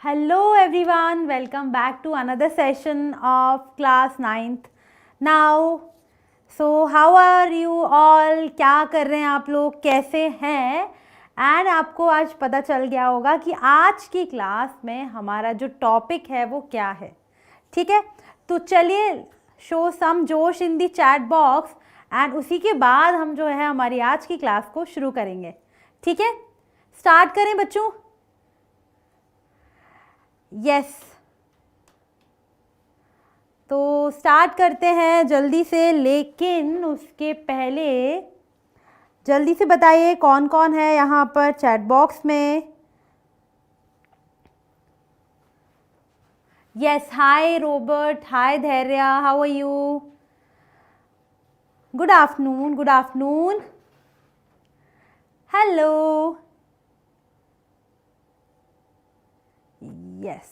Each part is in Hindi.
Hello everyone, welcome back to another session of class 9th. Now, so how are you all? क्या कर रहे हैं आप लोग, कैसे हैं? एंड आपको आज पता चल गया होगा कि आज की क्लास में हमारा जो टॉपिक है वो क्या है. ठीक है, तो चलिए शो सम जोश इन दी चैट बॉक्स एंड उसी के बाद हम जो है हमारी आज की क्लास को शुरू करेंगे. ठीक है, स्टार्ट करें बच्चों. यस तो स्टार्ट करते हैं जल्दी से, लेकिन उसके पहले जल्दी से बताइए कौन कौन है यहाँ पर चैट बॉक्स में. Yes, hi Robert, hi Dhairya, how are you? Good afternoon, good afternoon. Hello. Yes.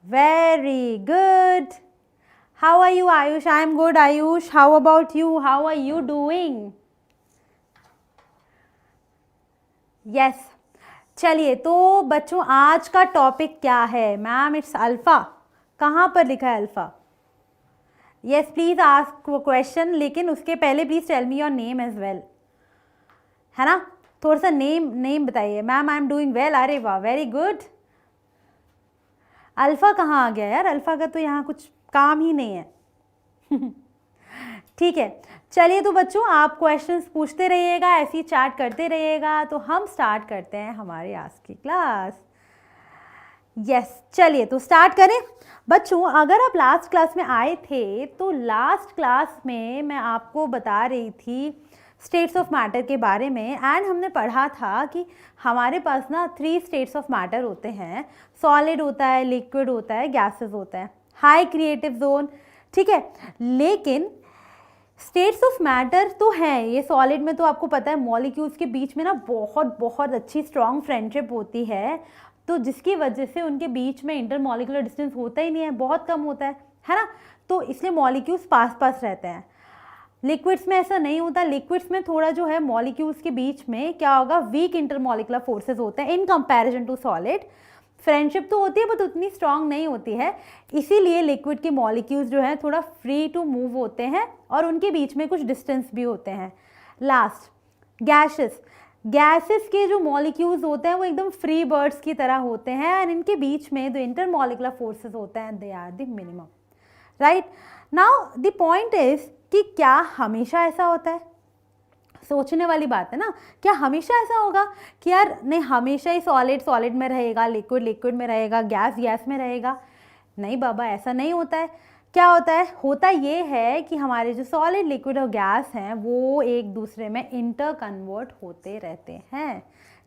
Very good. How are you, Ayush? I am good, Ayush. How about you? How are you doing? Yes. चलिए, तो बच्चों आज का टॉपिक क्या है? Ma'am it's alpha. कहाँ पर लिखा है alpha? Yes, please ask a question, लेकिन उसके पहले please tell me your name as well. है ना, थोड़ा सा नेम बताइए. Ma'am I am doing well. अरे वाह, वेरी गुड. अल्फ़ा कहाँ आ गया यार? अल्फ़ा का तो यहाँ कुछ काम ही नहीं है. ठीक है, चलिए तो बच्चों आप क्वेश्चंस पूछते रहिएगा, ऐसे ही चैट करते रहिएगा. तो हम स्टार्ट करते हैं हमारी आज की क्लास. यस, चलिए तो स्टार्ट करें. बच्चों अगर आप लास्ट क्लास में आए थे तो लास्ट क्लास में मैं आपको बता रही थी स्टेट्स ऑफ मैटर के बारे में. एंड हमने पढ़ा था कि हमारे पास ना 3 स्टेट्स ऑफ मैटर होते हैं. सॉलिड होता है, लिक्विड होता है, गैसेस होता है. High creative zone. ठीक है, लेकिन स्टेट्स ऑफ मैटर तो हैं ये. सॉलिड में तो आपको पता है मॉलिक्यूल्स के बीच में ना बहुत बहुत अच्छी स्ट्रॉन्ग फ्रेंडशिप होती है, तो जिसकी वजह से उनके बीच में इंटरमॉलिक्यूलर डिस्टेंस होता ही नहीं है, बहुत कम होता है ना. तो इसलिए मॉलिक्यूल्स पास पास रहते हैं. लिक्विड्स में ऐसा नहीं होता. लिक्विड्स में थोड़ा जो है मॉलिक्यूल्स के बीच में क्या होगा, वीक इंटरमॉलिकुलर फोर्सेस होते हैं in comparison to solid. Friendship तो होती है बट उतनी स्ट्रांग नहीं होती है. इसीलिए लिक्विड के मॉलिक्यूल्स जो हैं थोड़ा फ्री टू मूव होते हैं और उनके बीच में कुछ डिस्टेंस भी होते हैं. Last gases. गैसेस के जो मॉलिक्यूल्स होते हैं वो एकदम फ्री बर्ड्स की तरह होते हैं एंड इनके बीच में जो इंटरमॉलिकुलर फोर्सेस होते हैं they are the minimum. Right now the point is कि क्या हमेशा ऐसा होता है? सोचने वाली बात है ना. क्या हमेशा ऐसा होगा कि यार नहीं हमेशा ही सॉलिड में रहेगा, लिक्विड में रहेगा, गैस में रहेगा? नहीं बाबा, ऐसा नहीं होता है. क्या होता है? होता ये है कि हमारे जो सॉलिड, लिक्विड और गैस हैं वो एक दूसरे में इंटर कन्वर्ट होते रहते हैं.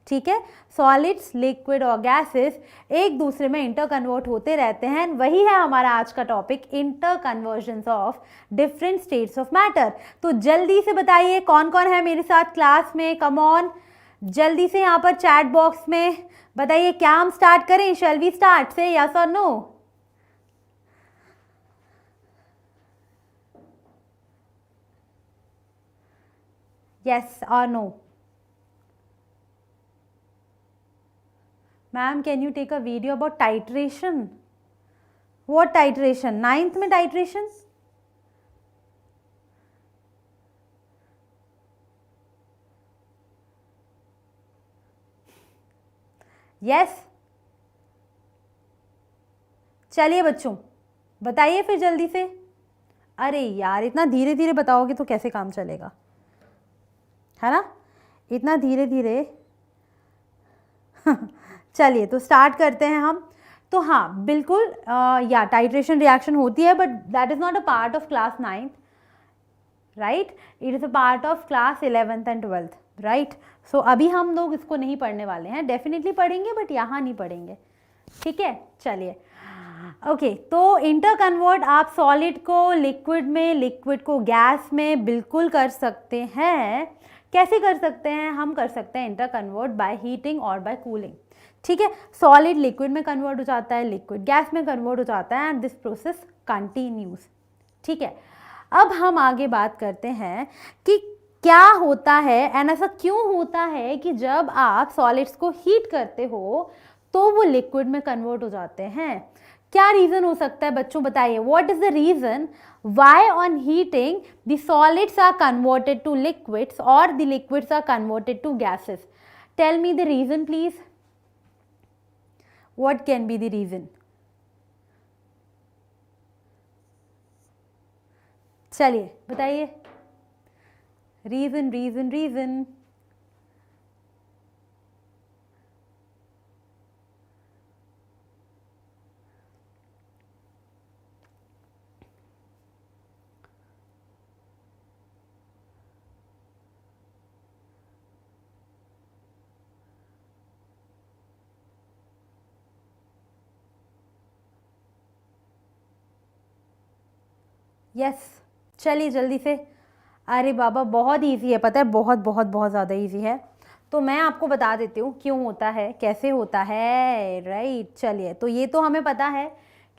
ठीक है, सॉलिड्स, लिक्विड और गैसेस एक दूसरे में इंटर कन्वर्ट होते रहते हैं. वही है हमारा आज का topic, inter convergence of different states of matter. तो जल्दी से बताइए कौन कौन है मेरे साथ क्लास में. कम ऑन, जल्दी से यहाँ पर चैट बॉक्स में बताइए. क्या हम स्टार्ट करें? Shall we start? Say yes और नो? यस और no? Ma'am can you take a video about titration? What titration? 9th में टाइट्रेशन? यस. चलिए बच्चों बताइए फिर जल्दी से. अरे यार इतना धीरे धीरे बताओगे तो कैसे काम चलेगा, है ना. इतना धीरे धीरे. चलिए तो स्टार्ट करते हैं हम. तो हाँ बिल्कुल, या टाइट्रेशन रिएक्शन होती है but that is not a part of class 9th, right. It is a part of class 11th and 12th, right. So अभी हम लोग इसको नहीं पढ़ने वाले हैं. डेफिनेटली पढ़ेंगे बट यहाँ नहीं पढ़ेंगे. ठीक है, चलिए. ओके, तो इंटर कन्वर्ट आप सॉलिड को लिक्विड में, लिक्विड को गैस में बिल्कुल कर सकते हैं. कैसे कर सकते हैं? हम कर सकते हैं इंटर कन्वर्ट बाय हीटिंग और बाय कूलिंग. ठीक है, सॉलिड लिक्विड में कन्वर्ट हो जाता है, लिक्विड गैस में कन्वर्ट हो जाता है एंड दिस प्रोसेस कंटिन्यूज. ठीक है, अब हम आगे बात करते हैं कि क्या होता है एंड ऐसा क्यों होता है कि जब आप सॉलिड्स को हीट करते हो तो वो लिक्विड में कन्वर्ट हो जाते हैं? क्या रीजन हो सकता है बच्चों, बताइए. What is the reason why on heating the solids are converted to liquids और the liquids are converted to gases? Tell me the reason please. What can be the reason? चलिए बताइए. Reason reason reason. यस, चलिए जल्दी से. अरे बाबा बहुत इजी है, पता है, बहुत बहुत बहुत ज़्यादा इजी है. तो मैं आपको बता देती हूँ क्यों होता है, कैसे होता है. राइट, चलिए. तो ये तो हमें पता है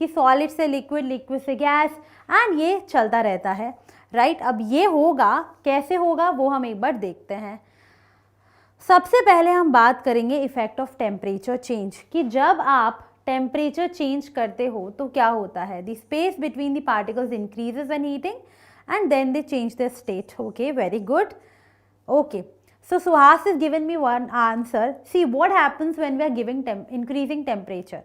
कि सॉलिड से लिक्विड, लिक्विड से गैस, एंड ये चलता रहता है. राइट, अब ये होगा कैसे होगा वो हम एक बार देखते हैं. सबसे पहले हम बात करेंगे इफेक्ट ऑफ टेम्परेचर चेंज, कि जब आप टेम्परेचर चेंज करते हो तो क्या होता है. The space between the particles increases when heating and then they change their state. Okay, very good. Okay, so Suhas has given me one answer. See what happens when we are giving increasing temperature.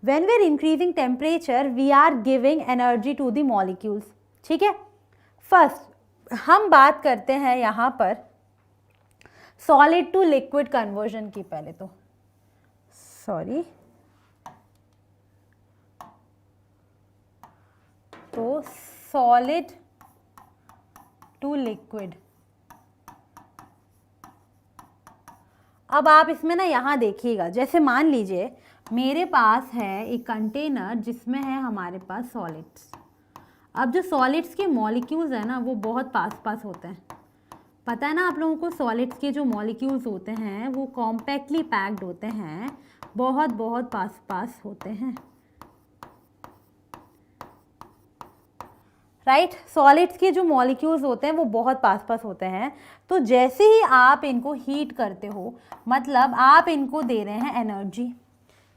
When we are increasing temperature, we are giving energy to the molecules. ठीक है. First हम बात करते हैं यहाँ पर solid to liquid conversion की. पहले तो sorry, तो solid टू लिक्विड. अब आप इसमें ना यहाँ देखिएगा, जैसे मान लीजिए मेरे पास है एक कंटेनर जिसमें है हमारे पास सॉलिड्स. अब जो सॉलिड्स के मॉलिक्यूल्स हैं ना वो बहुत पास पास होते हैं. पता है ना आप लोगों को, सॉलिड्स के जो मॉलिक्यूल्स होते हैं वो कॉम्पैक्टली पैक्ड होते हैं, बहुत बहुत पास पास होते हैं. राइट, सॉलिड्स के जो मॉलिक्यूल्स होते हैं वो बहुत पास पास होते हैं. तो जैसे ही आप इनको हीट करते हो, मतलब आप इनको दे रहे हैं एनर्जी.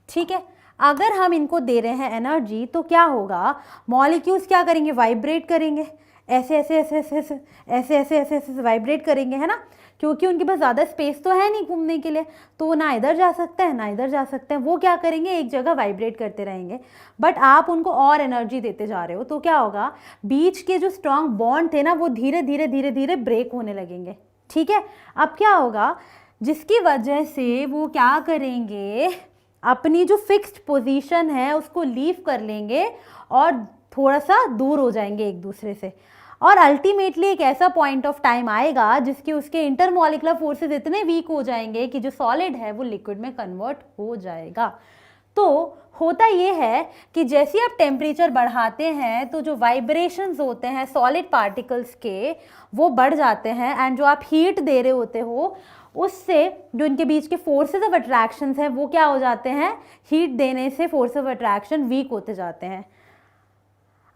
ठीक है, अगर हम इनको दे रहे हैं एनर्जी तो क्या होगा, मॉलिक्यूल्स क्या करेंगे, वाइब्रेट करेंगे. ऐसे ऐसे ऐसे ऐसे ऐसे ऐसे ऐसे ऐसे ऐसे वाइब्रेट करेंगे, है ना, क्योंकि उनके पास ज़्यादा स्पेस तो है नहीं घूमने के लिए, तो वो ना इधर जा सकते हैं ना इधर जा सकते हैं. वो क्या करेंगे, एक जगह वाइब्रेट करते रहेंगे. बट आप उनको और एनर्जी देते जा रहे हो तो क्या होगा, बीच के जो स्ट्रॉन्ग बॉन्ड थे ना वो धीरे धीरे धीरे धीरे ब्रेक होने लगेंगे. ठीक है, अब क्या होगा, जिसकी वजह से वो क्या करेंगे, अपनी जो फिक्स्ड पोजीशन है उसको लीव कर लेंगे और थोड़ा सा दूर हो जाएंगे एक दूसरे से. और अल्टीमेटली एक ऐसा पॉइंट ऑफ टाइम आएगा जिसके उसके इंटरमॉलिकुलर फोर्सेस इतने वीक हो जाएंगे कि जो सॉलिड है वो लिक्विड में कन्वर्ट हो जाएगा. तो होता ये है कि जैसे आप टेम्परेचर बढ़ाते हैं तो जो वाइब्रेशंस होते हैं सॉलिड पार्टिकल्स के वो बढ़ जाते हैं, एंड जो आप हीट दे रहे होते हो उससे जो इनके बीच के फोर्सेस ऑफ अट्रैक्शन हैं वो क्या हो जाते हैं, हीट देने से फोर्स ऑफ अट्रैक्शन वीक होते जाते हैं.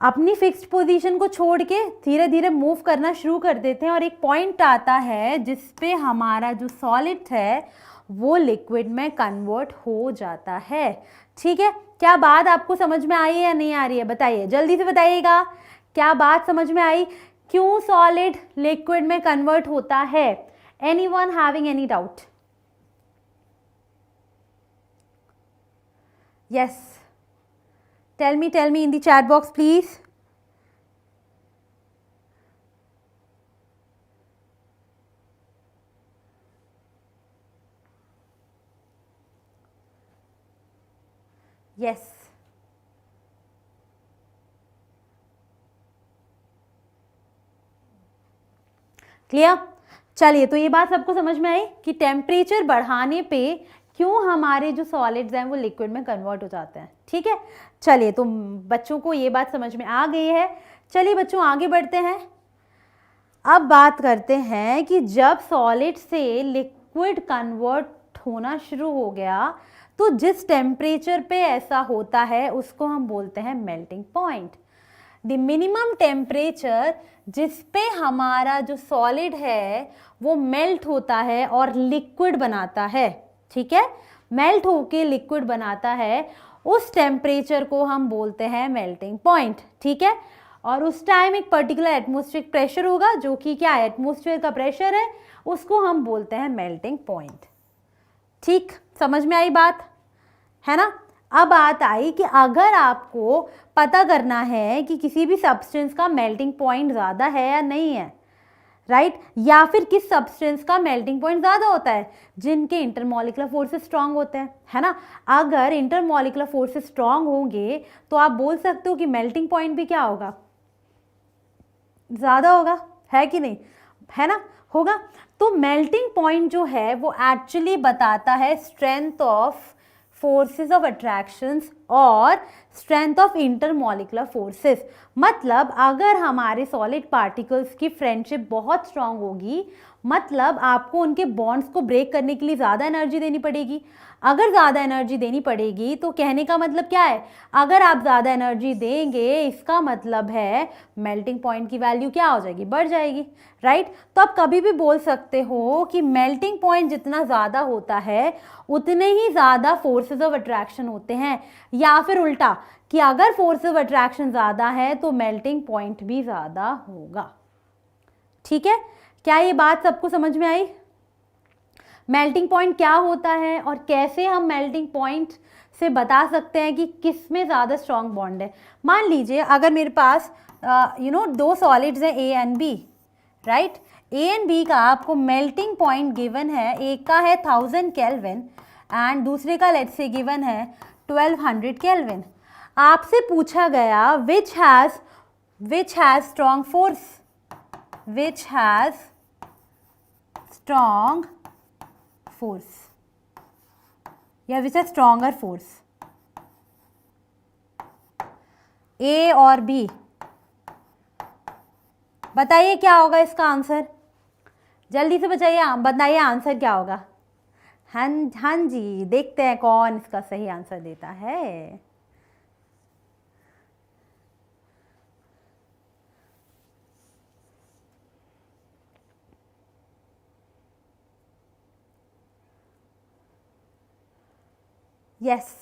अपनी फिक्स्ड पोजीशन को छोड़ के धीरे धीरे मूव करना शुरू कर देते हैं और एक पॉइंट आता है जिस पे हमारा जो सॉलिड है वो लिक्विड में कन्वर्ट हो जाता है. ठीक है, क्या बात आपको समझ में आई है या नहीं आ रही है, बताइए जल्दी से बताइएगा. क्या बात समझ में आई, क्यों सॉलिड लिक्विड में कन्वर्ट होता है? Anyone having any doubt? Yes, tell me in the chat box please. Yes, clear. चलिए, तो ये बात सबको समझ में आई कि टेम्परेचर बढ़ाने पे क्यों हमारे जो सॉलिड्स हैं वो लिक्विड में कन्वर्ट हो जाते हैं. ठीक है, चलिए, तो बच्चों को ये बात समझ में आ गई है. चलिए बच्चों आगे बढ़ते हैं. अब बात करते हैं कि जब सॉलिड से लिक्विड कन्वर्ट होना शुरू हो गया तो जिस टेम्परेचर पे ऐसा होता है उसको हम बोलते हैं melting point. The minimum temperature जिस पे हमारा जो सॉलिड है वो मेल्ट होता है और लिक्विड बनाता है, ठीक है, मेल्ट होके लिक्विड बनाता है, उस टेम्परेचर को हम बोलते हैं मेल्टिंग पॉइंट, ठीक है। और उस टाइम एक पर्टिकुलर एटमॉस्फेरिक प्रेशर होगा जो कि क्या है, एटमॉस्फेयर का प्रेशर है, उसको हम बोलते हैं मेल्टिंग पॉइंट। ठीक, समझ में आई बात, है ना। अब बात आई कि अगर आपको पता करना है कि किसी भी सब्सटेंस का मेल्टिंग पॉइंट ज़्यादा है या नहीं है, राइट, या फिर किस सब्सटेंस का मेल्टिंग पॉइंट ज़्यादा होता है, जिनके इंटरमॉलिकुलर फोर्सेस स्ट्रांग होते हैं, है ना। अगर इंटरमॉलिकुलर फोर्सेस स्ट्रांग होंगे तो आप बोल सकते हो कि मेल्टिंग पॉइंट भी क्या होगा, ज़्यादा होगा, है कि नहीं, है ना, होगा। तो मेल्टिंग पॉइंट जो है वो एक्चुअली बताता है strength of forces of attractions और स्ट्रेंथ ऑफ इंटरमॉलिकुलर फोर्सेस। मतलब अगर हमारे सॉलिड पार्टिकल्स की फ्रेंडशिप बहुत स्ट्रांग होगी, मतलब आपको उनके बॉन्ड्स को ब्रेक करने के लिए ज़्यादा एनर्जी देनी पड़ेगी। अगर ज़्यादा एनर्जी देनी पड़ेगी तो कहने का मतलब क्या है, अगर आप ज़्यादा एनर्जी देंगे इसका मतलब है मेल्टिंग पॉइंट की वैल्यू क्या हो जाएगी, बढ़ जाएगी, राइट। तो आप कभी भी बोल सकते हो कि मेल्टिंग पॉइंट जितना ज़्यादा होता है उतने ही ज़्यादा फोर्सेस ऑफ अट्रैक्शन होते हैं, या फिर उल्टा कि अगर फोर्स ऑफ अट्रैक्शन ज़्यादा है तो मेल्टिंग पॉइंट भी ज़्यादा होगा, ठीक है। क्या ये बात सबको समझ में आई, मेल्टिंग पॉइंट क्या होता है और कैसे हम मेल्टिंग पॉइंट से बता सकते हैं कि किस में ज़्यादा स्ट्रॉन्ग बॉन्ड है। मान लीजिए अगर मेरे पास दो सॉलिड्स हैं A and B, right, A and B का आपको मेल्टिंग पॉइंट गिवन है, एक का है 1000 केल्विन एंड दूसरे का लेट्स से गिवन है 1200 केल्विन। आपसे पूछा गया which has strong force, which has strong force या विच हैज स्ट्रॉन्गर फोर्स, ए और बी। बताइए क्या होगा इसका आंसर, जल्दी से बताइए आंसर क्या होगा। हाँ जी, देखते हैं कौन इसका सही आंसर देता है। यस,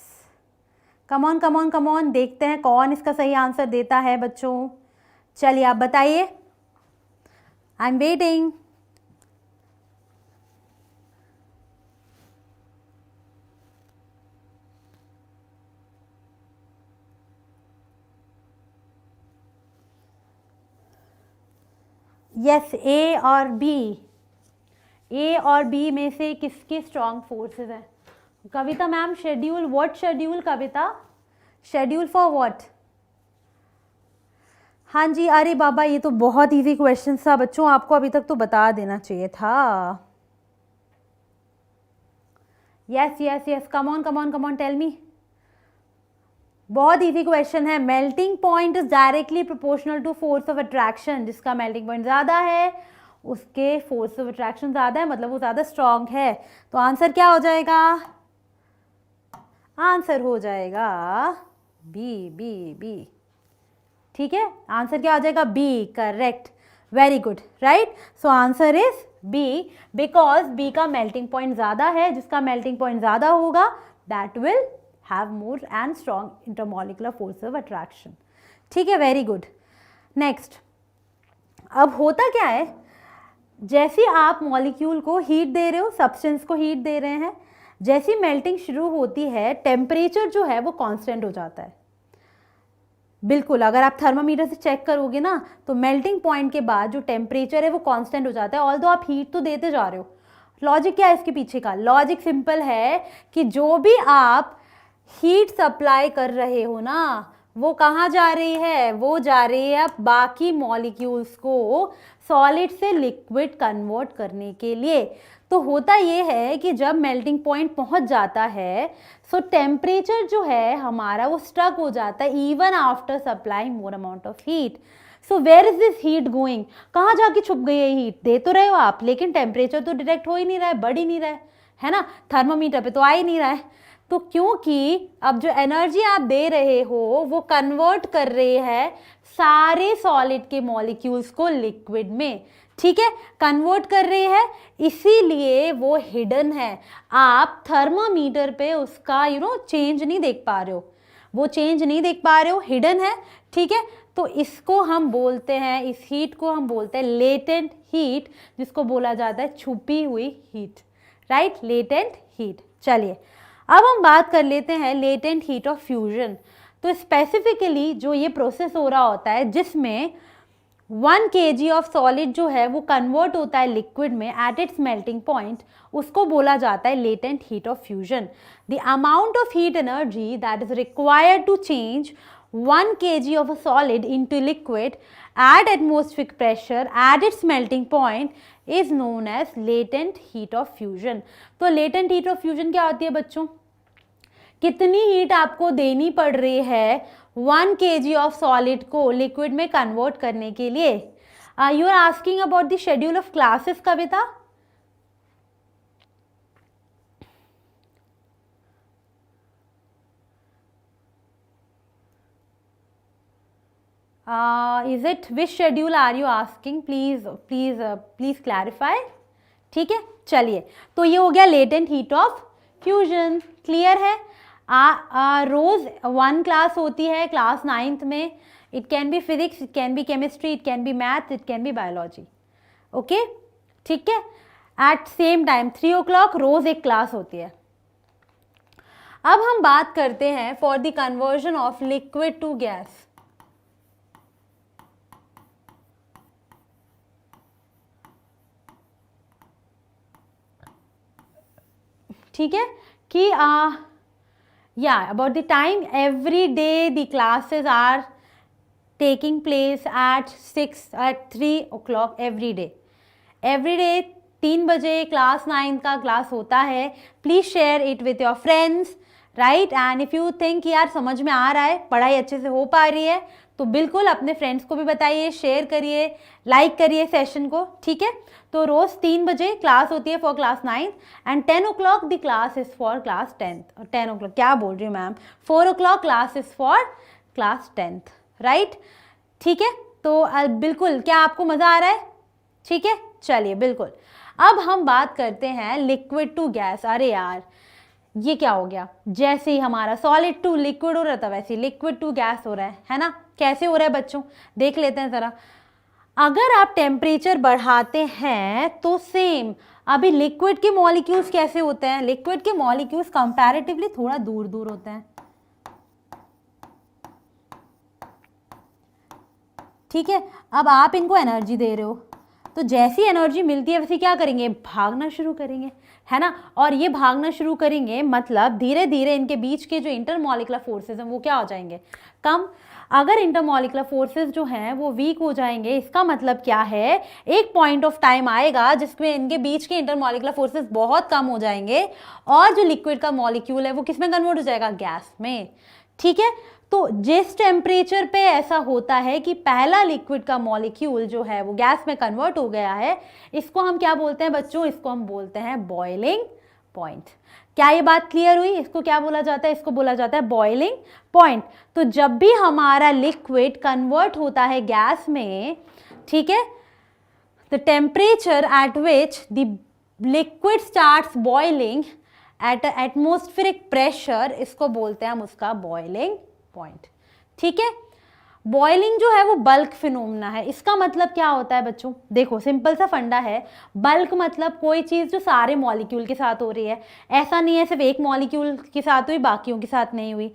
कम ऑन, देखते हैं कौन इसका सही आंसर देता है बच्चों। चलिए आप बताइए, I am waiting. Yes, A और बी में से किसके स्ट्रॉन्ग फोर्सेस हैं। Kavita ma'am, schedule, what schedule Kavita, schedule for what. हाँ जी, अरे बाबा ये तो बहुत इजी क्वेश्चन था बच्चों, आपको अभी तक तो बता देना चाहिए था। Yes, come on tell me. बहुत इजी क्वेश्चन है। Melting point is directly proportional to force of attraction. जिसका मेल्टिंग पॉइंट ज़्यादा है उसके फोर्स ऑफ अट्रैक्शन ज़्यादा है, मतलब वो ज़्यादा स्ट्रॉन्ग है। तो आंसर क्या हो जाएगा, आंसर हो जाएगा बी। ठीक है, आंसर क्या हो जाएगा, B, correct, very good, right. So answer is B, because B का मेल्टिंग पॉइंट ज़्यादा है। जिसका मेल्टिंग पॉइंट ज़्यादा होगा that will have more and strong intermolecular force of attraction. ठीक है, वेरी गुड। नेक्स्ट, अब होता क्या है, जैसे आप मॉलिक्यूल को हीट दे रहे हो, सब्सटेंस को हीट दे रहे हैं, जैसी मेल्टिंग शुरू होती है टेम्परेचर जो है वो कांस्टेंट हो जाता है। बिल्कुल, अगर आप थर्मामीटर से चेक करोगे ना तो मेल्टिंग पॉइंट के बाद जो टेम्परेचर है वो कांस्टेंट हो जाता है, ऑल्दो आप हीट तो देते जा रहे हो। लॉजिक क्या है इसके पीछे का, लॉजिक सिंपल है कि जो भी आप हीट सप्लाई कर रहे हो ना वो कहाँ जा रही है, वो जा रही है बाकी मॉलिक्यूल्स को सॉलिड से लिक्विड कन्वर्ट करने के लिए। तो होता ये है कि जब मेल्टिंग पॉइंट पहुंच जाता है सो टेम्परेचर जो है हमारा वो स्टक हो जाता है even after supplying more amount of heat. So where is this heat going, कहाँ जाके छुप गई है हीट, दे तो रहे हो आप लेकिन टेम्परेचर तो डिटेक्ट हो ही नहीं रहा है, बढ़ ही नहीं रहा है ना, थर्मामीटर पे तो आ ही नहीं रहा है। तो क्योंकि अब जो एनर्जी आप दे रहे हो वो कन्वर्ट कर रहे हैं सारे सॉलिड के मॉलिक्यूल्स को लिक्विड में, ठीक है, कन्वर्ट कर रहे हैं, इसीलिए वो हिडन है। आप थर्मामीटर पे उसका चेंज नहीं देख पा रहे हो, वो चेंज नहीं देख पा रहे हो, हिडन है, ठीक है। तो इसको हम बोलते हैं, इस हीट को हम बोलते हैं लेटेंट हीट, जिसको बोला जाता है छुपी हुई हीट, राइट, लेटेंट हीट। चलिए अब हम बात कर लेते हैं लेटेंट हीट ऑफ फ्यूजन। तो स्पेसिफिकली जो ये प्रोसेस हो रहा होता है जिसमें 1 kg ऑफ सॉलिड जो है वो कन्वर्ट होता है लिक्विड में एट इट्स मेल्टिंग पॉइंट, उसको बोला जाता है latent heat of fusion. The amount of heat energy that is required to change 1 kg of a solid into liquid at atmospheric pressure at its melting point is known as latent heat of fusion। तो latent heat of fusion क्या होती है बच्चों? कितनी हीट आपको देनी पड़ रही है 1 kg ऑफ सॉलिड को लिक्विड में कन्वर्ट करने के लिए? You are asking about the schedule of classes Kavita? Is it which schedule are you asking? Please clarify। ठीक है, चलिए, तो ये हो गया latent heat of fusion, clear है। रोज 1 क्लास होती है क्लास 9th में, it can be physics, it can be chemistry, it can be math, it can be biology, okay, ठीक है। एट सेम टाइम 3 o'clock रोज एक क्लास होती है। अब हम बात करते हैं for the conversion of liquid to gas. ठीक है कि about the time every day the classes are taking place at 3 o'clock every day 3 बजे क्लास 9 का क्लास होता है। Please share it with your friends, right, and if you think यार समझ में आ रहा है, पढ़ाई अच्छे से हो पा रही है, तो बिल्कुल अपने फ्रेंड्स को भी बताइए, शेयर करिए, लाइक करिए सेशन को, ठीक है। तो रोज 3 बजे क्लास होती है for class 9 and 10 o'clock the class is for class 10th। 10 o'clock क्या बोल रही हूँ ma'am, 4 o'clock class is for class 10th, right, ठीक है। तो बिल्कुल, क्या आपको मजा आ रहा है? ठीक है, चलिए बिल्कुल। अब हम बात करते हैं लिक्विड टू गैस। अरे यार ये क्या हो गया, जैसे ही हमारा सॉलिड टू लिक्विड हो रहा था वैसे लिक्विड टू गैस हो रहा है ना। कैसे हो रहा है बच्चों, देख लेते हैं जरा। अगर आप टेम्परेचर बढ़ाते हैं तो सेम, अभी लिक्विड के मॉलिक्यूल्स कैसे होते हैं? लिक्विड के मॉलिक्यूल्स कंपैरेटिवली थोड़ा दूर दूर होते हैं, ठीक है। अब आप इनको एनर्जी दे रहे हो, तो जैसी एनर्जी मिलती है वैसे क्या करेंगे, भागना शुरू करेंगे, है ना। और ये भागना शुरू करेंगे मतलब धीरे धीरे इनके बीच के जो इंटरमॉलिकुलर फोर्सेस हैं वो क्या हो जाएंगे, कम। अगर इंटरमॉलिकुलर फोर्सेस जो हैं वो वीक हो जाएंगे, इसका मतलब क्या है, एक पॉइंट ऑफ टाइम आएगा जिसमें इनके बीच के इंटरमॉलिकुलर फोर्सेस बहुत कम हो जाएंगे और जो लिक्विड का मॉलिक्यूल है वो किस में कन्वर्ट हो जाएगा, गैस में, ठीक है। तो जिस टेम्परेचर पे ऐसा होता है कि पहला लिक्विड का मॉलिक्यूल जो है वो गैस में कन्वर्ट हो गया है, इसको हम क्या बोलते हैं बच्चों, इसको हम बोलते हैं बॉइलिंग पॉइंट। क्या ये बात क्लियर हुई? इसको क्या बोला जाता है, इसको बोला जाता है बॉइलिंग पॉइंट। तो जब भी हमारा लिक्विड कन्वर्ट होता है गैस में, ठीक है, the temperature at which the liquid starts boiling at atmospheric pressure, इसको बोलते हैं हम उसका बॉइलिंग पॉइंट, ठीक है। बॉइलिंग जो है वो बल्क फिनोमेना है। इसका मतलब क्या होता है बच्चों, देखो सिंपल सा फंडा है, बल्क मतलब कोई चीज़ जो सारे मॉलिक्यूल के साथ हो रही है, ऐसा नहीं है सिर्फ एक मॉलिक्यूल के साथ हुई बाकियों के साथ नहीं हुई।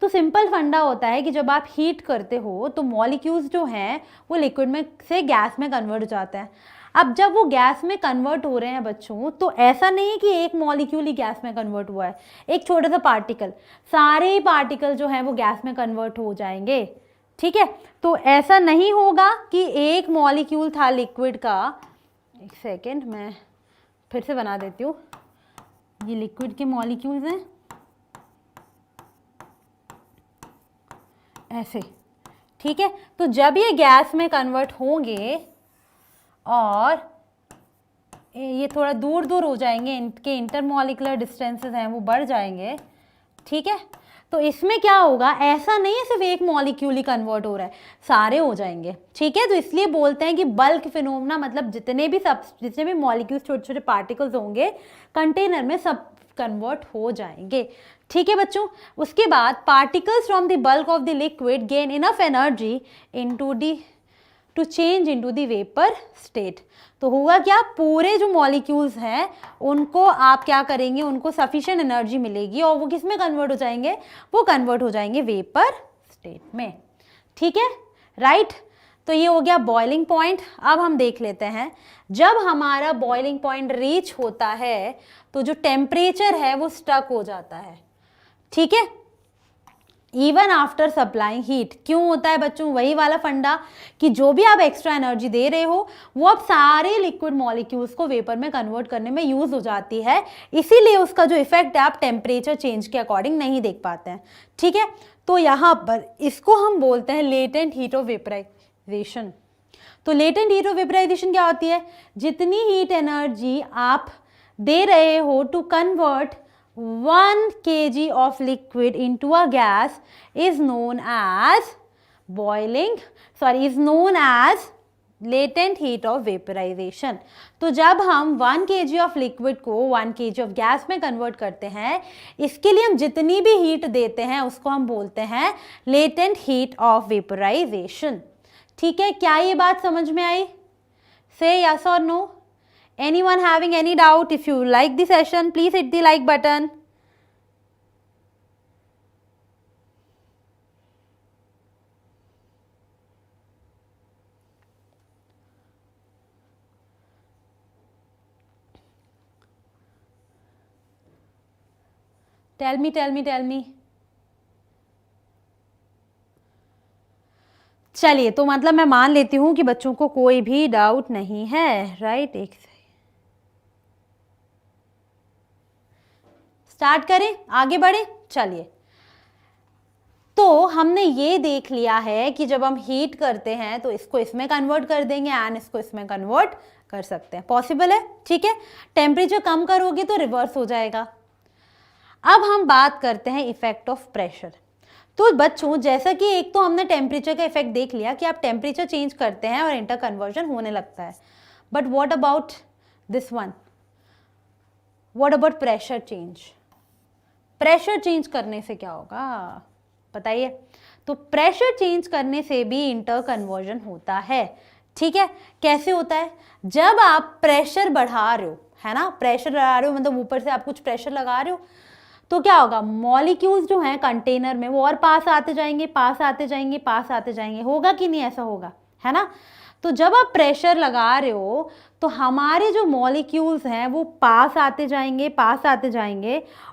तो सिंपल फंडा होता है कि जब आप हीट करते हो तो मॉलिक्यूल्स जो हैं वो लिक्विड में से गैस में कन्वर्ट हो जाते हैं। अब जब वो गैस में कन्वर्ट हो रहे हैं बच्चों, तो ऐसा नहीं है कि एक मॉलिक्यूल ही गैस में कन्वर्ट हुआ है, एक छोटा सा पार्टिकल, सारे पार्टिकल जो हैं वो गैस में कन्वर्ट हो जाएंगे, ठीक है। तो ऐसा नहीं होगा कि एक मॉलिक्यूल था लिक्विड का, एक सेकेंड मैं फिर से बना देती हूँ, ये लिक्विड के मॉलिक्यूल्स हैं ऐसे, ठीक है। तो जब ये गैस में कन्वर्ट होंगे और ये थोड़ा दूर दूर हो जाएंगे, इनके इंटरमॉलिकुलर डिस्टेंसेस हैं वो बढ़ जाएंगे, ठीक है, तो इसमें क्या होगा, ऐसा नहीं है सिर्फ एक मॉलिक्यूल ही कन्वर्ट हो रहा है, सारे हो जाएंगे। ठीक है, तो इसलिए बोलते हैं कि बल्क फिनोमेना मतलब जितने भी मॉलिक्यूल्स, छोटे छोटे पार्टिकल्स होंगे कंटेनर में, सब कन्वर्ट हो जाएंगे। ठीक है बच्चों, उसके बाद particles from the bulk of the liquid gain enough energy to change into the vapour state. तो होगा क्या, पूरे जो मॉलिक्यूल्स हैं उनको आप क्या करेंगे, उनको सफिशिएंट एनर्जी मिलेगी और वो किस में कन्वर्ट हो जाएंगे, वो कन्वर्ट हो जाएंगे वेपर स्टेट में। ठीक है, राइट। तो ये हो गया बॉइलिंग पॉइंट। अब हम देख लेते हैं, जब हमारा बॉइलिंग पॉइंट रीच होता है तो जो टेम्परेचर है वो स्टक हो जाता है। ठीक है, इवन आफ्टर सप्लाइंग हीट। क्यों होता है बच्चों, वही वाला फंडा कि जो भी आप एक्स्ट्रा एनर्जी दे रहे हो वो अब सारे लिक्विड मॉलिक्यूल्स को वेपर में कन्वर्ट करने में यूज हो जाती है, इसीलिए उसका जो इफेक्ट है आप टेम्परेचर चेंज के अकॉर्डिंग नहीं देख पाते हैं। ठीक है, तो यहाँ पर इसको हम बोलते हैं लेटेंट हीट ऑफ वेपराइजेशन। तो लेटेंट हीट ऑफ वेपराइजेशन क्या होती है, जितनी हीट एनर्जी आप दे रहे हो to convert 1 kg of liquid into a gas is known as latent heat of vaporization। तो जब हम 1 kg of liquid को 1 kg of gas में कन्वर्ट करते हैं, इसके लिए हम जितनी भी हीट देते हैं उसको हम बोलते हैं latent heat of vaporization। ठीक है, क्या ये बात समझ में आई? Say yes or no. Anyone having any doubt? If you like the session, please hit the like button. Tell me. चलिए, तो मतलब मैं मान लेती हूं कि बच्चों को कोई भी डाउट नहीं है, राइट। एक स्टार्ट करें, आगे बढ़े। चलिए, तो हमने ये देख लिया है कि जब हम हीट करते हैं तो इसको इसमें कन्वर्ट कर देंगे एंड इसको इसमें कन्वर्ट कर सकते हैं, पॉसिबल है। ठीक है, टेम्परेचर कम करोगे तो रिवर्स हो जाएगा। अब हम बात करते हैं इफेक्ट ऑफ प्रेशर। तो बच्चों, जैसा कि एक तो हमने टेम्परेचर का इफेक्ट देख लिया कि आप टेम्परेचर चेंज करते हैं और इंटर कन्वर्जन होने लगता है, but what about this one, what about pressure change? Pressure change करने से क्या होगा बताइए? तो प्रेशर चेंज करने से भी इंटर कन्वर्जन होता है। ठीक है, कैसे होता है? जब आप प्रेशर बढ़ा रहे हो, है ना, प्रेशर बढ़ा रहे हो मतलब ऊपर से आप कुछ प्रेशर लगा रहे हो, तो क्या होगा, मॉलिक्यूल्स जो हैं कंटेनर में वो और पास आते जाएंगे, होगा कि नहीं? ऐसा होगा, है ना। तो जब आप प्रेशर लगा रहे हो तो हमारे जो मॉलिक्यूल्स हैं वो पास आते जाएंगे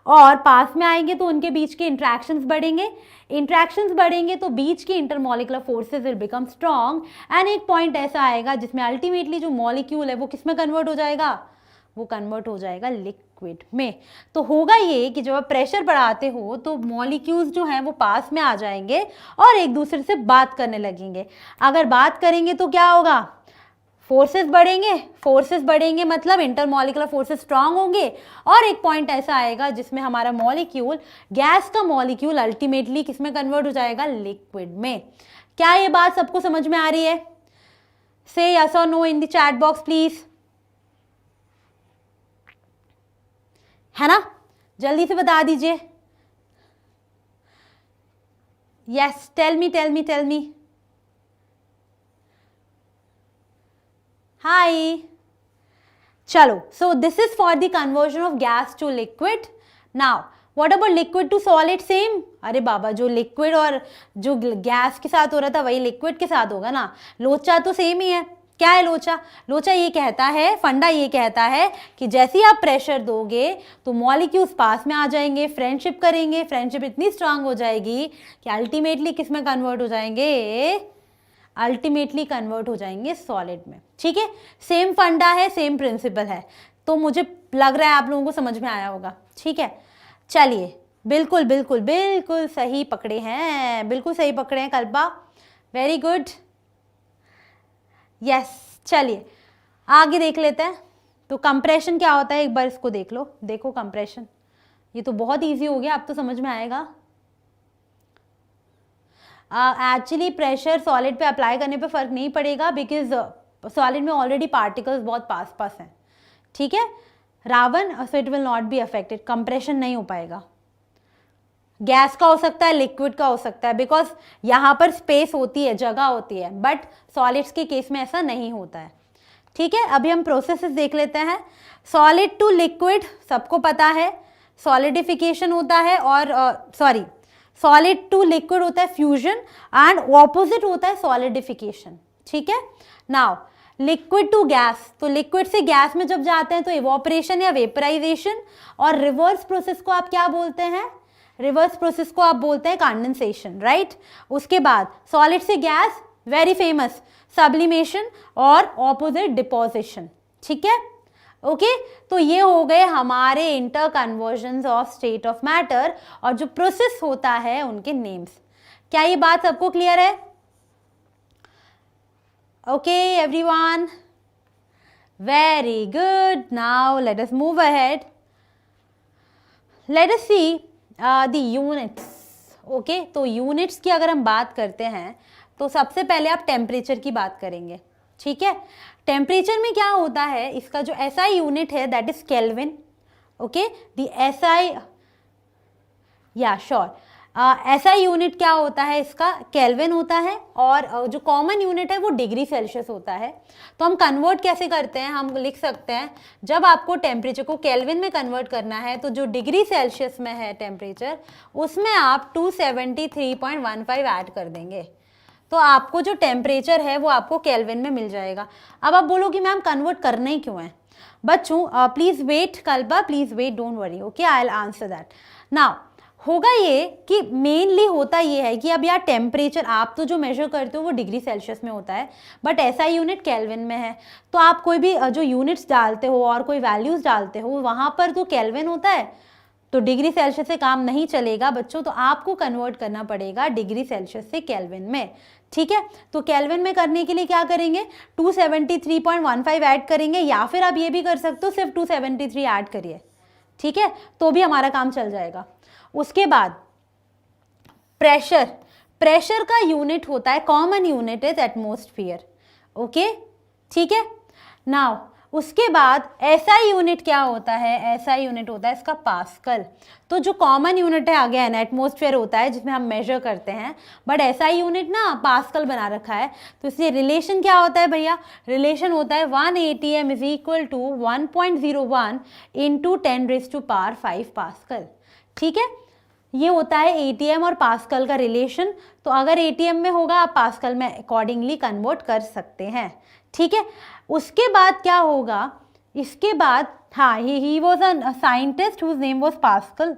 और पास में आएंगे तो उनके बीच के इंट्रैक्शंस बढ़ेंगे तो बीच की intermolecular forces will become strong and एक पॉइंट ऐसा आएगा जिसमें अल्टीमेटली जो मॉलिक्यूल है वो किस में कन्वर्ट हो जाएगा, वो कन्वर्ट हो जाएगा लिक्विड में। तो होगा ये कि जब आप प्रेशर बढ़ाते हो तो मॉलिक्यूल्स जो हैं वो पास में आ जाएंगे और एक दूसरे से बात करने लगेंगे। अगर बात करेंगे तो क्या होगा, फोर्सेस बढ़ेंगे मतलब इंटरमॉलिकुलर फोर्सेस स्ट्रांग होंगे और एक पॉइंट ऐसा आएगा जिसमें हमारा मॉलिक्यूल, गैस का मॉलिक्यूल अल्टीमेटली किस में कन्वर्ट हो जाएगा, लिक्विड में। क्या ये बात सबको समझ में आ रही है? से यस और no in the chat box please, है ना, जल्दी से बता दीजिए। Yes, tell me. हाय, चलो, so this is for the conversion of gas to liquid. Now what about liquid to solid? Same. अरे बाबा, जो लिक्विड और जो गैस के साथ हो रहा था वही लिक्विड के साथ होगा ना, लोचा तो सेम ही है। क्या है लोचा ये कहता है, फंडा ये कहता है कि जैसे ही आप प्रेशर दोगे तो मॉलिक्यूल्स पास में आ जाएंगे, फ्रेंडशिप करेंगे, फ्रेंडशिप इतनी स्ट्रांग हो जाएगी कि अल्टीमेटली किस में कन्वर्ट हो जाएंगे, सॉलिड में। ठीक है, सेम फंडा है, सेम प्रिंसिपल है, तो मुझे लग रहा है आप लोगों को समझ में आया होगा। ठीक है, चलिए, बिल्कुल सही पकड़े हैं कल्पा, वेरी गुड। यस, चलिए आगे देख लेते हैं। तो कंप्रेशन क्या होता है, एक बार इसको देख लो, देखो कंप्रेशन ये तो बहुत इजी हो गया, अब तो समझ में आएगा। एक्चुअली प्रेशर सॉलिड पे अप्लाई करने पे फर्क नहीं पड़ेगा, बिकॉज सॉलिड में ऑलरेडी पार्टिकल्स बहुत पास पास हैं, ठीक है Ravan, so it will not be affected, compression नहीं हो पाएगा। गैस का हो सकता है, लिक्विड का हो सकता है, बिकॉज यहाँ पर स्पेस होती है, जगह होती है, बट सॉलिड्स के केस में ऐसा नहीं होता है, ठीक है। अभी हम प्रोसेसेस देख लेते हैं। सॉलिड टू लिक्विड सबको पता है, सॉलिडिफिकेशन होता है, और सॉलिड टू लिक्विड होता है फ्यूजन, एंड ऑपोजिट होता है सॉलिडिफिकेशन, ठीक है। नाउ लिक्विड टू गैस, तो लिक्विड से गैस में जब जाते हैं तो इवोपरेशन या वेपराइजेशन, और रिवर्स प्रोसेस को आप क्या बोलते हैं, रिवर्स प्रोसेस को आप बोलते हैं कंडेंसेशन, राइट। उसके बाद सॉलिड से गैस, वेरी फेमस सब्लिमेशन, और ऑपोजिट डिपोजिशन, ठीक है ओके। तो ये हो गए हमारे inter convergence of state of matter, और जो प्रोसेस होता है उनके नेम्स। क्या ये बात सबको क्लियर है? Okay everyone, very good. Now let us move ahead, late us see the units. Okay, तो यूनिट्स की अगर हम बात करते हैं तो सबसे पहले आप टेम्परेचर की बात करेंगे, ठीक है। टेम्परेचर में क्या होता है, इसका जो एसआई यूनिट है that is kelvin, okay. The SI, या श्योर, एसआई यूनिट क्या होता है इसका, केल्विन होता है, और जो कॉमन यूनिट है वो डिग्री सेल्सियस होता है। तो हम कन्वर्ट कैसे करते हैं, हम लिख सकते हैं, जब आपको टेम्परेचर को केल्विन में कन्वर्ट करना है तो जो डिग्री सेल्सियस में है टेम्परेचर, उसमें आप 273.15 ऐड कर देंगे, तो आपको जो टेम्परेचर है वो आपको केल्विन में मिल जाएगा। अब आप बोलो कि मैम कन्वर्ट करना ही क्यों है? बच्चों please wait, Kalpa please wait, don't worry, okay, I will answer that now. होगा ये कि मेनली होता ये है कि अब यार टेम्परेचर आप तो जो मेजर करते हो वो डिग्री सेल्सियस में होता है, बट ऐसा यूनिट केल्विन में है, तो आप कोई भी जो यूनिट्स डालते हो और कोई वैल्यूज डालते हो वहाँ पर तो केल्विन होता है, तो डिग्री सेल्सियस से काम नहीं चलेगा बच्चों, तो आपको कन्वर्ट करना पड़ेगा डिग्री सेल्सियस से केल्विन में, ठीक है। तो केल्विन में करने के लिए क्या करेंगे, 273.15 ऐड करेंगे, या फिर आप ये भी कर सकते हो सिर्फ 273 ऐड करिए, ठीक है, तो भी हमारा काम चल जाएगा। उसके बाद प्रेशर, प्रेशर का यूनिट होता है, common unit is atmosphere, okay, ठीक है। नाउ उसके बाद एसआई यूनिट क्या होता है, एसआई यूनिट होता है इसका पास्कल। तो जो कॉमन यूनिट है अगेन एटमॉस्फेयर होता है जिसमें हम मेजर करते हैं, बट एसआई यूनिट ना पास्कल बना रखा है, तो इसलिए रिलेशन क्या होता है भैया, रिलेशन होता है 1 ATM is equal to 1.01 into 10⁵ pascal, ठीक है। ये होता है एटीएम और पास्कल का रिलेशन, तो अगर एटीएम में होगा आप पास्कल में अकॉर्डिंगली कन्वर्ट कर सकते हैं, ठीक है। उसके बाद क्या होगा, इसके बाद हाँ, he was a scientist whose name was Pascal.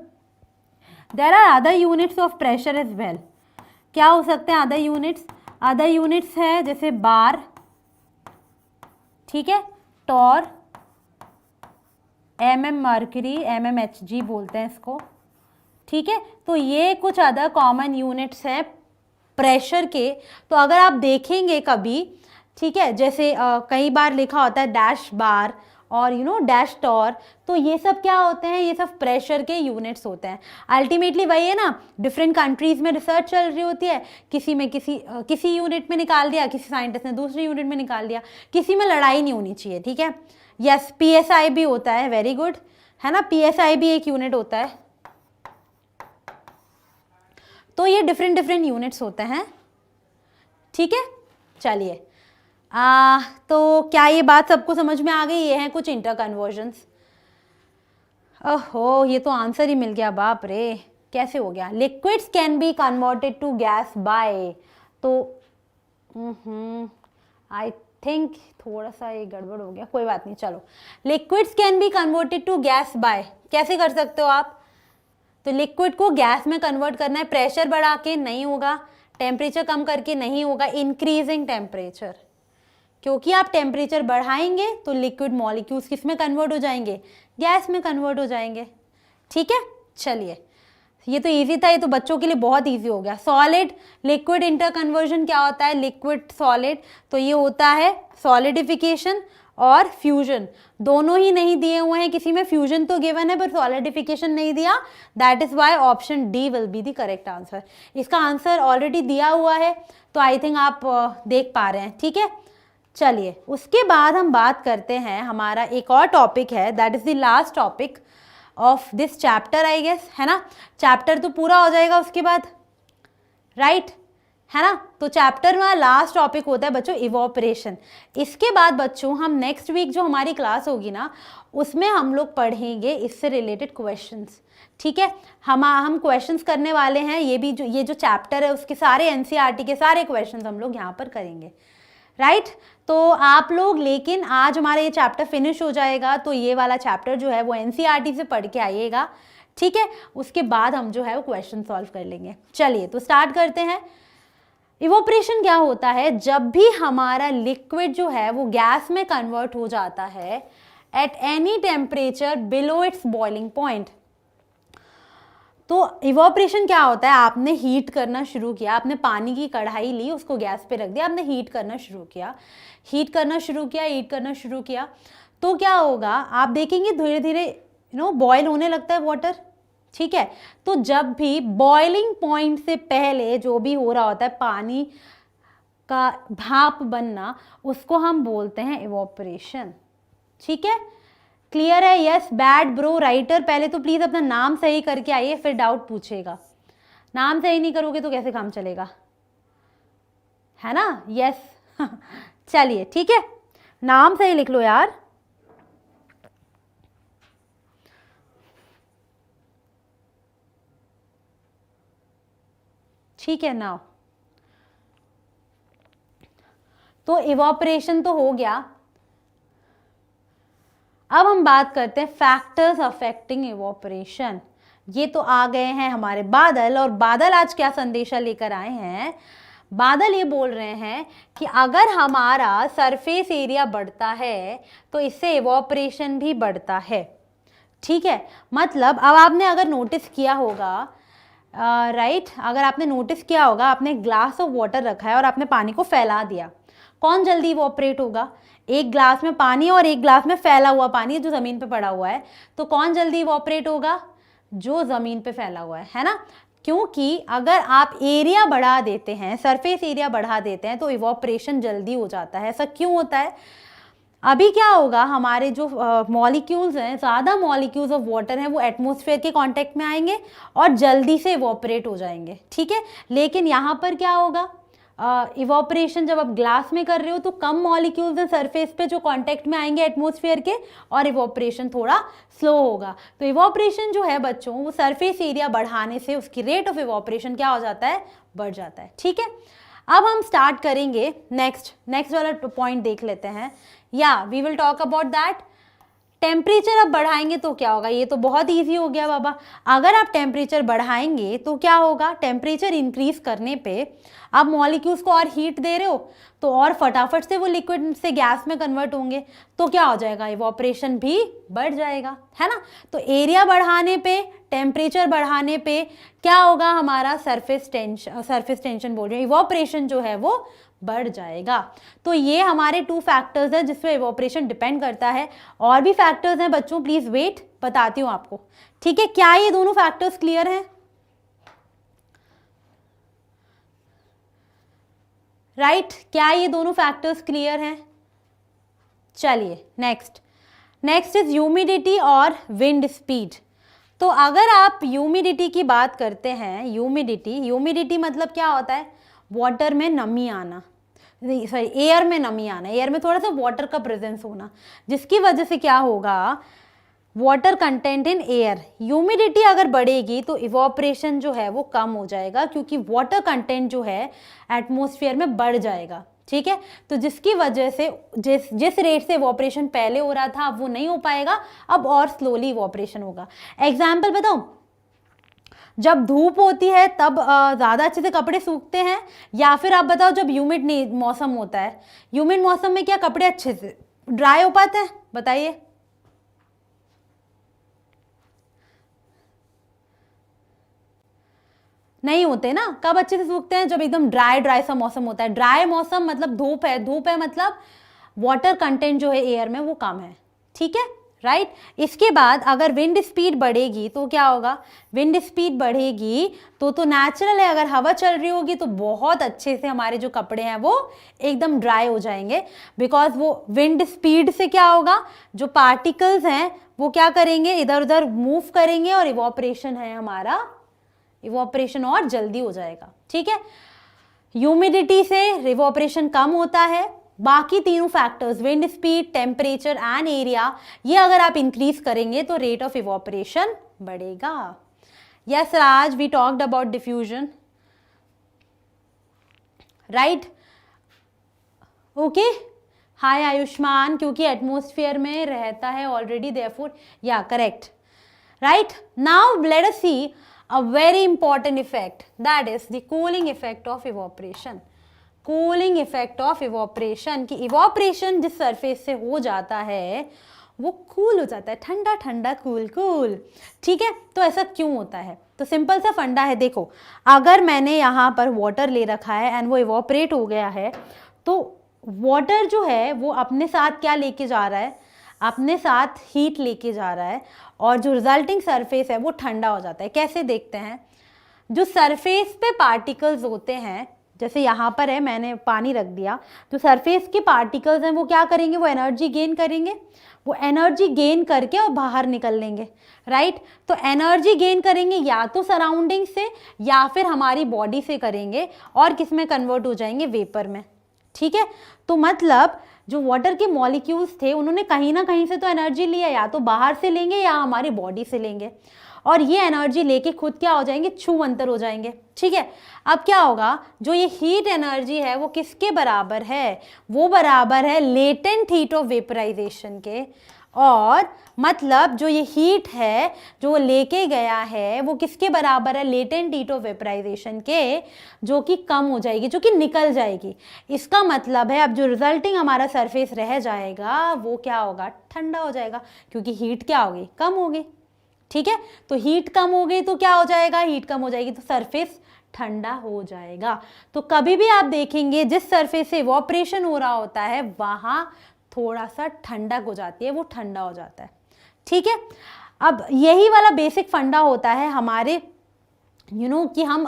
There are other units of pressure as well. क्या हो सकते हैं अदर यूनिट्स, अदर यूनिट्स है जैसे बार, ठीक है, टॉर, mm मर्क्यूरी, mmHg बोलते हैं इसको, ठीक है। तो ये कुछ अदर कॉमन यूनिट्स हैं प्रेशर के। तो अगर आप देखेंगे कभी, ठीक है, जैसे कई बार लिखा होता है डैश बार और डैश टॉर, तो ये सब क्या होते हैं, ये सब प्रेशर के यूनिट्स होते हैं। अल्टीमेटली वही है ना, डिफरेंट कंट्रीज में रिसर्च चल रही होती है, किसी में किसी यूनिट में निकाल दिया, किसी साइंटिस्ट ने दूसरे यूनिट में निकाल दिया, किसी में लड़ाई नहीं होनी चाहिए, ठीक है। यस, PSI भी होता है, वेरी गुड, है ना, PSI भी एक यूनिट होता है। तो ये डिफरेंट यूनिट्स होते हैं, ठीक है। चलिए, तो क्या ये बात सबको समझ में आ गई? ये हैं कुछ इंटर कन्वर्जन्स। ओहो, ये तो आंसर ही मिल गया, बाप रे, कैसे हो गया। Liquids can be converted to gas by, तो आई थिंक थोड़ा सा ये गड़बड़ हो गया, कोई बात नहीं, चलो। Liquids can be converted to gas by, कैसे कर सकते हो आप? तो लिक्विड को गैस में कन्वर्ट करना है, प्रेशर बढ़ा के नहीं होगा, टेम्परेचर कम करके नहीं होगा, इंक्रीजिंग टेम्परेचर, क्योंकि आप टेम्परेचर बढ़ाएंगे तो लिक्विड मॉलिक्यूल्स किस में कन्वर्ट हो जाएंगे, गैस में कन्वर्ट हो जाएंगे, ठीक है। चलिए, ये तो इजी था, ये तो बच्चों के लिए बहुत इजी हो गया। सॉलिड लिक्विड इंटर कन्वर्जन क्या होता है, लिक्विड सॉलिड, तो ये होता है सॉलिडिफिकेशन, और फ्यूजन, दोनों ही नहीं दिए हुए हैं, किसी में फ्यूजन तो गिवन है पर सॉलिडिफिकेशन नहीं दिया, that is why option D will be the correct answer. इसका आंसर ऑलरेडी दिया हुआ है तो आई थिंक आप देख पा रहे हैं, ठीक है। चलिए उसके बाद हम बात करते हैं, हमारा एक और टॉपिक है, that is the last topic of this chapter I guess, है ना। चैप्टर तो पूरा हो जाएगा उसके बाद, राइट, है ना। तो चैप्टर में लास्ट टॉपिक होता है बच्चों इवोपरेशन। इसके बाद बच्चों हम नेक्स्ट वीक जो हमारी क्लास होगी ना, उसमें हम लोग पढ़ेंगे इससे रिलेटेड क्वेश्चंस, ठीक है। हम क्वेश्चंस करने वाले हैं, ये जो चैप्टर है उसके सारे एनसीईआरटी के सारे क्वेश्चंस हम लोग यहाँ पर करेंगे, राइट। तो आप लोग, लेकिन आज हमारा ये चैप्टर फिनिश हो जाएगा तो ये वाला चैप्टर जो है वो एनसीईआरटी से पढ़ के आइएगा, ठीक है। उसके बाद हम जो है वो क्वेश्चन सॉल्व कर लेंगे। चलिए तो स्टार्ट करते हैं। इवोपरेशन क्या होता है? जब भी हमारा लिक्विड जो है वो गैस में कन्वर्ट हो जाता है at any temperature below it's boiling point. तो इवोपरेशन क्या होता है? आपने हीट करना शुरू किया, आपने पानी की कढ़ाई ली, उसको गैस पे रख दिया, आपने हीट करना शुरू किया, तो क्या होगा आप देखेंगे धीरे धीरे बॉयल होने लगता है वाटर, ठीक है। तो जब भी बॉइलिंग पॉइंट से पहले जो भी हो रहा होता है पानी का भाप बनना, उसको हम बोलते हैं इवोपरेशन, ठीक है। क्लियर है? यस, बैड ब्रो राइटर, पहले तो प्लीज अपना नाम सही करके आइए, फिर डाउट पूछेगा। नाम सही नहीं करोगे तो कैसे काम चलेगा, है ना। यस चलिए ठीक है, नाम सही लिख लो यार। ठीक है नाउ, तो इवोपरेशन तो हो गया। अब हम बात करते हैं फैक्टर्स अफेक्टिंग इवोपरेशन। ये तो आ गए हैं हमारे बादल, और बादल आज क्या संदेशा लेकर आए हैं? बादल ये बोल रहे हैं कि अगर हमारा सरफेस एरिया बढ़ता है तो इससे इवोपरेशन भी बढ़ता है, ठीक है। मतलब अब आपने अगर नोटिस किया होगा, राइट, अगर आपने नोटिस किया होगा, आपने ग्लास ऑफ वाटर रखा है और आपने पानी को फैला दिया, कौन जल्दी इवोपरेट होगा? एक ग्लास में पानी और एक ग्लास में फैला हुआ पानी जो जमीन पे पड़ा हुआ है, तो कौन जल्दी इवोपरेट होगा? जो जमीन पे फैला हुआ है ना। क्योंकि अगर आप एरिया बढ़ा देते हैं, सरफेस एरिया बढ़ा देते हैं, तो इवोपरेशन जल्दी हो जाता है। ऐसा क्यों होता है? अभी क्या होगा, हमारे जो मॉलिक्यूल्स हैं, ज़्यादा मॉलिक्यूल्स ऑफ वाटर हैं, वो एटमॉस्फेयर के कांटेक्ट में आएंगे और जल्दी से इवोपरेट हो जाएंगे, ठीक है। लेकिन यहाँ पर क्या होगा, इवोपरेशन जब आप ग्लास में कर रहे हो तो कम मॉलिक्यूल्स हैं सरफेस पे जो कांटेक्ट में आएंगे एटमॉस्फेयर के, और इवोपरेशन थोड़ा स्लो होगा। तो इवोपरेशन जो है बच्चों, वो सरफेस एरिया बढ़ाने से उसकी रेट ऑफ इवोपरेशन क्या हो जाता है? बढ़ जाता है, ठीक है। अब हम स्टार्ट करेंगे नेक्स्ट वाला पॉइंट देख लेते हैं, या we will talk about that. Temperature अब बढ़ाएंगे तो क्या होगा? ये तो बहुत इजी हो गया बाबा। अगर आप टेम्परेचर बढ़ाएंगे तो क्या होगा? टेम्परेचर इंक्रीज करने पे आप मॉलिक्यूल्स को और हीट दे रहे हो तो और फटाफट से वो लिक्विड से गैस में कन्वर्ट होंगे, तो क्या हो जाएगा? इवोपरेशन भी बढ़ जाएगा, है ना। तो एरिया बढ़ाने पे, टेम्परेचर बढ़ाने पे क्या होगा? हमारा सरफेस टेंशन बोल रहे हैं, इवोपरेशन जो है वो बढ़ जाएगा। तो ये हमारे 2 फैक्टर्स हैं जिस पे इवोपरेशन डिपेंड करता है। और भी फैक्टर्स हैं बच्चों, प्लीज वेट, बताती हूँ आपको, ठीक है। क्या ये दोनों फैक्टर्स क्लियर हैं? राइट, क्या ये दोनों फैक्टर्स क्लियर हैं? चलिए नेक्स्ट इज ह्यूमिडिटी और विंड स्पीड। तो अगर आप ह्यूमिडिटी की बात करते हैं, ह्यूमिडिटी मतलब क्या होता है? वाटर में नमी आना, सॉरी एयर में नमी आना, एयर में थोड़ा सा वाटर का प्रेजेंस होना, जिसकी वजह से क्या होगा? Water content in air. Humidity अगर बढ़ेगी तो इवोपरेशन जो है वो कम हो जाएगा, क्योंकि वाटर कंटेंट जो है एटमॉस्फेयर में बढ़ जाएगा, ठीक है। तो जिसकी वजह से जिस रेट से इवोपरेशन पहले हो रहा था अब वो नहीं हो पाएगा, अब और स्लोली इवोपरेशन होगा। एग्जाम्पल बताऊं, जब धूप होती है तब ज़्यादा अच्छे से कपड़े सूखते हैं, या फिर आप बताओ जब ह्यूमिड मौसम होता है, ह्यूमिड मौसम में क्या कपड़े अच्छे से ड्राई हो पाते हैं? बताइए। नहीं होते ना। कब अच्छे से सूखते हैं? जब एकदम ड्राई सा मौसम होता है। ड्राई मौसम मतलब धूप है मतलब वाटर कंटेंट जो है एयर में वो कम है, ठीक है, राइट। इसके बाद अगर विंड स्पीड बढ़ेगी तो क्या होगा, विंड स्पीड बढ़ेगी तो नेचुरल है, अगर हवा चल रही होगी तो बहुत अच्छे से हमारे जो कपड़े हैं वो एकदम ड्राई हो जाएंगे, बिकॉज वो विंड स्पीड से क्या होगा, जो पार्टिकल्स हैं वो क्या करेंगे, इधर उधर मूव करेंगे और इवोपरेशन है हमारा, इवोपरेशन और जल्दी हो जाएगा, ठीक है। ह्यूमिडिटी से इवोपरेशन कम होता है। बाकी तीनों factors wind speed, temperature and area, ये अगर आप इंक्रीज करेंगे तो रेट ऑफ इवोपरेशन बढ़ेगा। Yes Raj, we talked about diffusion, right, okay. Hi Ayushman, क्योंकि एटमोस्फियर में रहता है ऑलरेडी, देयरफॉर या correct, right. Now let us see a very important effect, that is the cooling effect of evaporation. Cooling effect of evaporation, कि इवोपरेशन जिस सरफेस से हो जाता है वो कूल हो जाता है, ठंडा ठंडा कूल कूल, ठीक है। तो ऐसा क्यों होता है, तो सिंपल सा फंडा है। देखो अगर मैंने यहाँ पर वाटर ले रखा है एंड वो इवोपरेट हो गया है, तो वाटर जो है वो अपने साथ क्या लेके जा रहा है, अपने साथ हीट लेके जा रहा है, और जो रिजल्टिंग सरफेस है वो ठंडा हो जाता है। कैसे देखते हैं, जो सरफेस पे पार्टिकल्स होते हैं, जैसे यहाँ पर है मैंने पानी रख दिया, तो सरफेस के पार्टिकल्स हैं वो क्या करेंगे, वो एनर्जी गेन करेंगे, वो एनर्जी गेन करके और बाहर निकल लेंगे, राइट। तो एनर्जी गेन करेंगे या तो सराउंडिंग से या फिर हमारी बॉडी से करेंगे, और किस में कन्वर्ट हो जाएंगे, वेपर में, ठीक है। तो मतलब जो वाटर के मॉलिक्यूल्स थे उन्होंने कहीं ना कहीं से तो एनर्जी लिया, या तो बाहर से लेंगे या हमारी बॉडी से लेंगे, और ये एनर्जी लेके खुद क्या हो जाएंगे, छूमंतर हो जाएंगे, ठीक है। अब क्या होगा, जो ये हीट एनर्जी है वो किसके बराबर है, वो बराबर है लेटेंट हीट ऑफ वेपराइजेशन के, और मतलब जो ये हीट है जो लेके गया है वो किसके बराबर है, लेटेंट हीट ऑफ वेपराइजेशन के, जो कि कम हो जाएगी, जो कि निकल जाएगी। इसका मतलब है अब जो रिजल्टिंग हमारा सरफेस रह जाएगा वो क्या होगा, ठंडा हो जाएगा, क्योंकि हीट क्या होगी, कम होगी, ठीक है। तो हीट कम हो गई तो क्या हो जाएगा, हीट कम हो जाएगी तो सरफेस ठंडा हो जाएगा। तो कभी भी आप देखेंगे जिस सरफेस से इवोपरेशन हो रहा होता है वहां थोड़ा सा ठंडक हो जाती है, वो ठंडा हो जाता है, ठीक है। अब यही वाला बेसिक फंडा होता है हमारे कि हम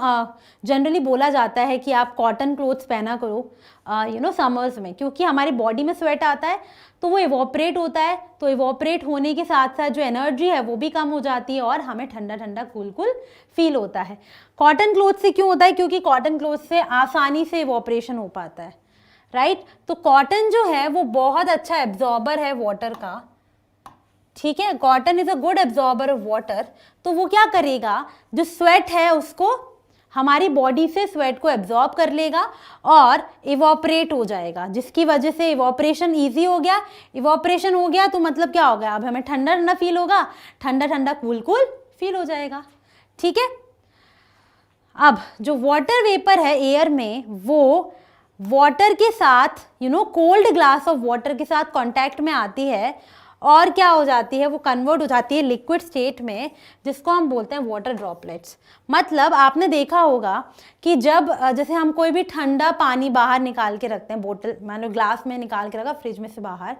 जनरली बोला जाता है कि आप कॉटन क्लोथ्स पहना करो समर्स में, क्योंकि हमारी बॉडी में स्वेट आता है तो वो इवोपरेट होता है, तो इवोपरेट होने के साथ साथ जो एनर्जी है वो भी कम हो जाती है और हमें ठंडा ठंडा कूल कूल फील होता है। कॉटन क्लोथ से क्यों होता है, क्योंकि कॉटन क्लोथ से आसानी से इवोपरेशन हो पाता है, राइट। तो कॉटन जो है वो बहुत अच्छा एब्जॉर्बर है वाटर का, ठीक है। Cotton is a good absorber of water, तो वो क्या करेगा, जो स्वेट है उसको हमारी बॉडी से स्वेट को एब्जॉर्ब कर लेगा और इवोपरेट हो जाएगा, जिसकी वजह से इवोपरेशन इजी हो गया। इवोपरेशन हो गया तो मतलब क्या हो गया, अब हमें ठंडा ठंडा फील होगा, ठंडा ठंडा कूल कूल फील हो जाएगा, ठीक है। अब जो वाटर वेपर है एयर में, वो वाटर के साथ कोल्ड ग्लास ऑफ वाटर के साथ कांटेक्ट में आती है और क्या हो जाती है, वो कन्वर्ट हो जाती है लिक्विड स्टेट में, जिसको हम बोलते हैं वाटर ड्रॉपलेट्स। मतलब आपने देखा होगा कि जब जैसे हम कोई भी ठंडा पानी बाहर निकाल के रखते हैं, बोतल मान लो ग्लास में निकाल के रखा फ्रिज में से बाहर,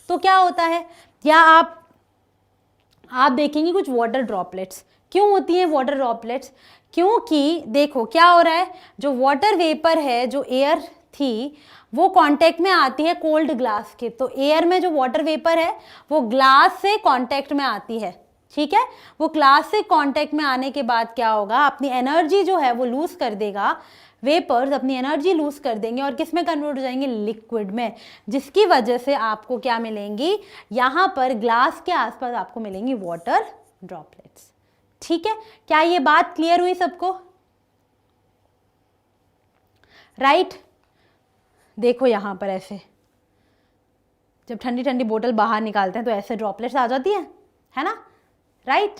तो क्या होता है, या आप देखेंगे कुछ वाटर ड्रॉपलेट्स। क्यों होती हैं वाटर ड्रॉपलेट्स, क्योंकि देखो क्या हो रहा है, जो वाटर वेपर है, जो एयर थी, वो कांटेक्ट में आती है कोल्ड ग्लास के, तो एयर में जो वाटर वेपर है वो ग्लास से कांटेक्ट में आती है, ठीक है। वो ग्लास से कांटेक्ट में आने के बाद क्या होगा, अपनी एनर्जी जो है वो लूज कर देगा, वेपर्स अपनी एनर्जी लूज कर देंगे और किस में कन्वर्ट हो जाएंगे, लिक्विड में, जिसकी वजह से आपको क्या मिलेंगी, यहाँ पर ग्लास के आसपास आपको मिलेंगी वाटर ड्रॉपलेट्स, ठीक है। क्या ये बात क्लियर हुई सबको, राइट। देखो यहाँ पर ऐसे जब ठंडी ठंडी बोतल बाहर निकालते हैं तो ऐसे ड्रॉपलेट्स आ जाती है ना, राइट।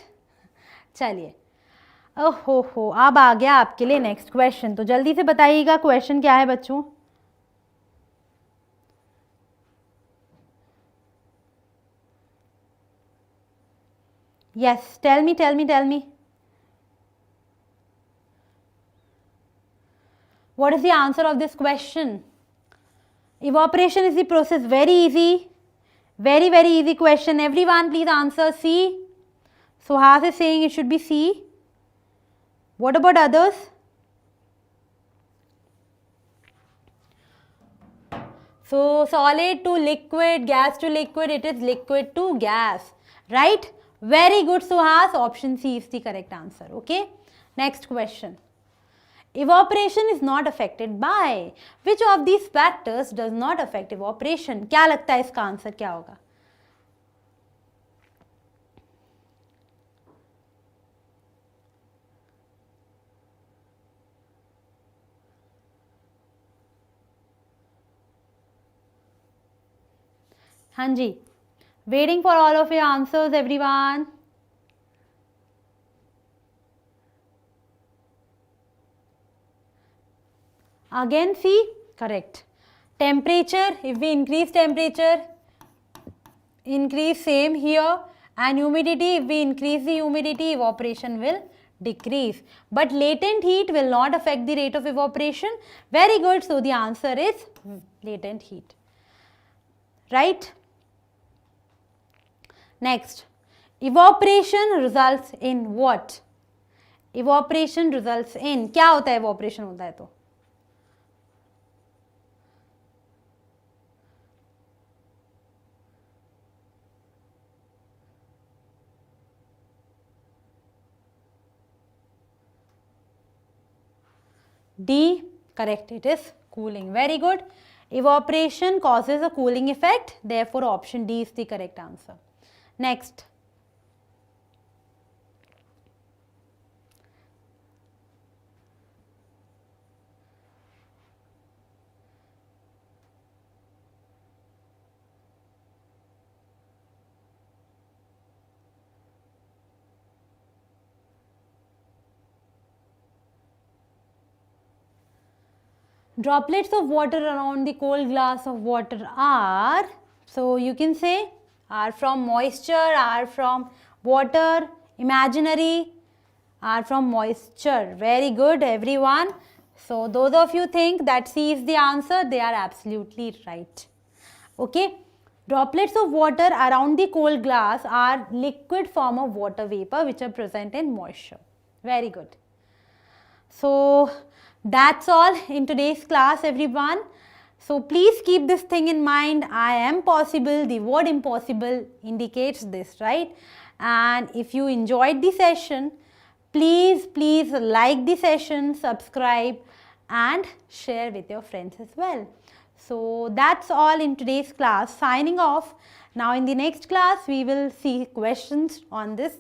चलिए, ओहो अब आ गया आपके लिए नेक्स्ट क्वेश्चन, तो जल्दी से बताइएगा क्वेश्चन क्या है बच्चों। Yes, tell me what is the answer of this question? Evaporation is the process. Very easy. Very, very easy question. Everyone please answer C. Suhas is saying it should be C. What about others? So solid to liquid, gas to liquid, it is liquid to gas, right? Very good, Suhas. Option C is the correct answer. Okay. Next question. Evaporation is not affected by. Which of these factors does not affect evaporation? क्या लगता है इसका आंसर क्या होगा? हाँ जी. Waiting for all of your answers, everyone. Again C, correct. Temperature, if we increase temperature, increase same here, and humidity, if we increase the humidity, evaporation will decrease. But latent heat will not affect the rate of evaporation. Very good, so the answer is latent heat, right? Next, evaporation results in what? Evaporation results in, क्या होता है evaporation होता है तो? D, correct, it is cooling. Very good. Evaporation causes a cooling effect, therefore option D is the correct answer. Next. Droplets of water around the cold glass of water are, so you can say, are from moisture, are from water, imaginary, are from moisture. Very good, everyone. So those of you think that C is the answer, they are absolutely right. Okay. Droplets of water around the cold glass are liquid form of water vapor which are present in moisture. Very good. So that's all in today's class, everyone. So please keep this thing in mind. I am possible. The word impossible indicates this, right? And if you enjoyed the session, please like the session, subscribe and share with your friends as well. So that's all in today's class. Signing off. Now in the next class, we will see questions on this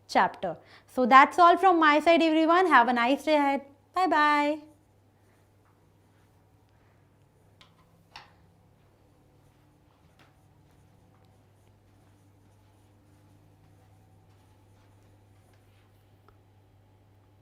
chapter. So that's all from my side, everyone. Have a nice day ahead. Bye-bye.